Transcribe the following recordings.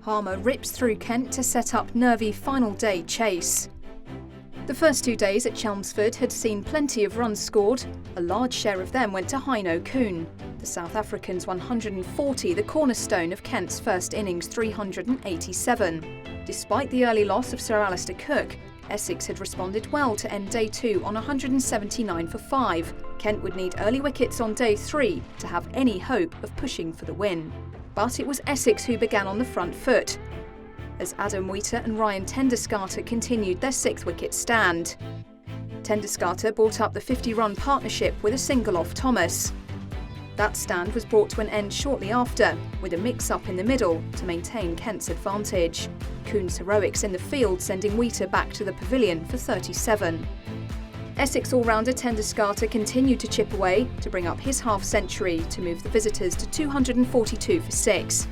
Harmer rips through Kent to set up nervy final day chase. The first 2 days at Chelmsford had seen plenty of runs scored. A large share of them went to Heino Kuhn, the South African's 140, the cornerstone of Kent's first innings 387. Despite the early loss of Sir Alistair Cook, Essex had responded well to end day 2 on 179 for 5. Kent would need early wickets on day 3 to have any hope of pushing for the win. But it was Essex who began on the front foot, as Adam Wheater and Ryan Tenderscarter continued their 6th-wicket stand. Tenderscarter brought up the 50-run partnership with a single off Thomas. That stand was brought to an end shortly after, with a mix-up in the middle to maintain Kent's advantage. Kuhn's heroics in the field sending Wheater back to the pavilion for 37. Essex all-rounder Tenderscarter continued to chip away to bring up his half-century to move the visitors to 242 for 6.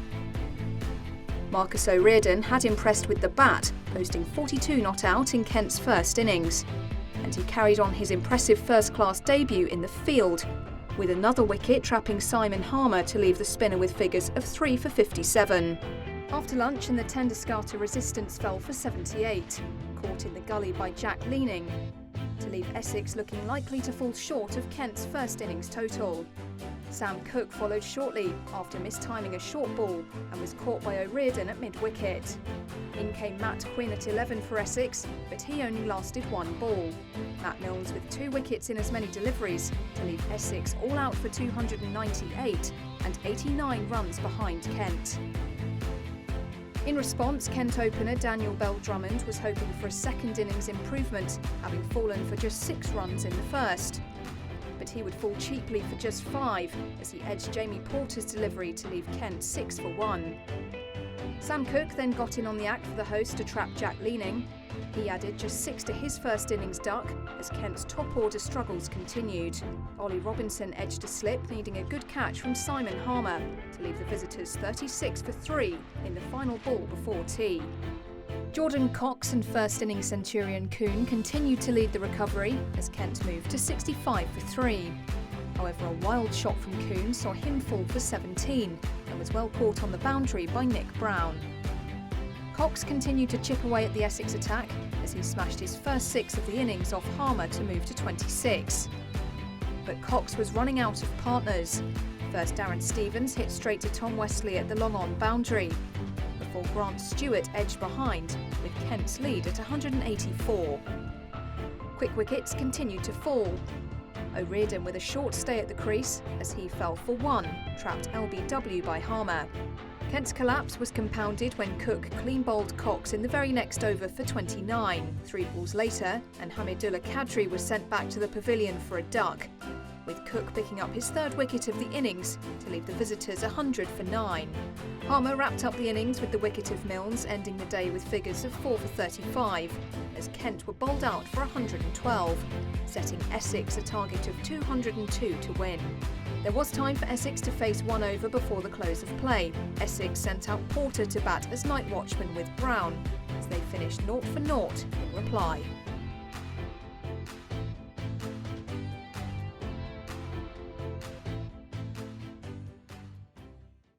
Marcus O'Riordan had impressed with the bat, posting 42 not out in Kent's first innings. And he carried on his impressive first-class debut in the field, with another wicket trapping Simon Harmer to leave the spinner with figures of 3 for 57. After lunch, and the Tenderscarter resistance fell for 78, caught in the gully by Jack Leaning, to leave Essex looking likely to fall short of Kent's first innings total. Sam Cook followed shortly after mistiming a short ball and was caught by O'Riordan at mid-wicket. In came Matt Quinn at 11 for Essex, but he only lasted 1 ball. Matt Milnes with 2 wickets in as many deliveries to leave Essex all out for 298 and 89 runs behind Kent. In response, Kent opener Daniel Bell-Drummond was hoping for a second innings improvement, having fallen for just 6 runs in the first. But he would fall cheaply for just 5 as he edged Jamie Porter's delivery to leave Kent 6 for 1. Sam Cook then got in on the act for the host to trap Jack Leaning. He added just 6 to his first innings duck as Kent's top-order struggles continued. Ollie Robinson edged a slip, needing a good catch from Simon Harmer to leave the visitors 36 for 3 in the final ball before tea. Jordan Cox and first innings centurion Kuhn continued to lead the recovery as Kent moved to 65 for 3. However, a wild shot from Kuhn saw him fall for 17 and was well caught on the boundary by Nick Brown. Cox continued to chip away at the Essex attack as he smashed his first 6 of the innings off Harmer to move to 26. But Cox was running out of partners. First, Darren Stevens hit straight to Tom Westley at the long-on boundary, before Grant Stewart edged behind, with Kent's lead at 184. Quick wickets continued to fall. O'Riordan with a short stay at the crease as he fell for 1, trapped LBW by Harmer. Kent's collapse was compounded when Cook clean-bowled Cox in the very next over for 29. 3 balls later, and Hamidullah Kadri was sent back to the pavilion for a duck, with Cook picking up his 3rd wicket of the innings to leave the visitors 100 for 9. Harmer wrapped up the innings with the wicket of Milnes, ending the day with figures of 4 for 35, as Kent were bowled out for 112, setting Essex a target of 202 to win. There was time for Essex to face 1 over before the close of play. Essex sent out Porter to bat as night watchman with Brown, as they finished 0 for 0 in reply.